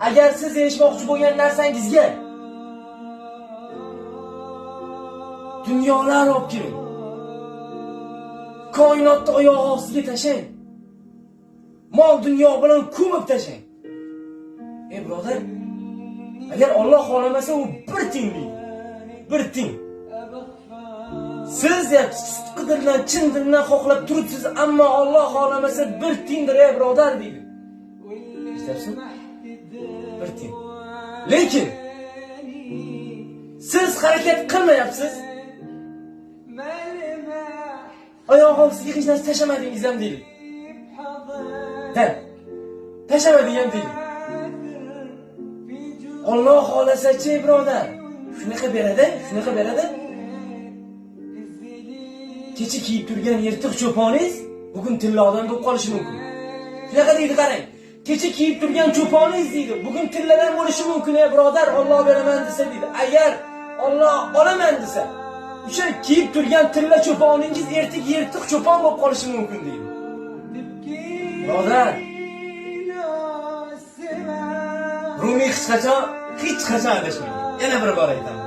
Agar siz erishmoqchi bo'lgan narsangizga dunyolar olib kiring. Koinotni oyoq ostiga tashlang. Mol dunyo bilan ko'mib tashlang. Birodar, agar Alloh xohlamasa u bir tiyin deydi. Bir tiyin. Siz sidqi dildan, chin dildan xohlab turibsiz, ammo Alloh xohlamasa bir tiyindir birodar deydi. Eshitasiz? Bir tiyin. Lekin siz harakat qilmayapsiz. Oyoq ostiga hech narsa tashamadingiz ham deydi. Tashamadingiz ham deydi. Alloh xolasa-chi birodar, shunaqa beradi. Kecha kiyib turgan yirtiq cho'poningiz bugun tilla odam bo'lib qolishi mumkin. Shunaqa deydi, qarang. Kecha kiyib turgan cho'poningiz deydi, bugun tilladan bo'lishi mumkin birodar, Alloh beraman desa deydi. Agar Alloh olaman desa, o'sha kiyib turgan tilla cho'poningiz yirtiq cho'pon bo'lib qolishi mumkin deydi. Birodar, Rumiy hech qachon adashmaydi. Yana bir bor aytaman.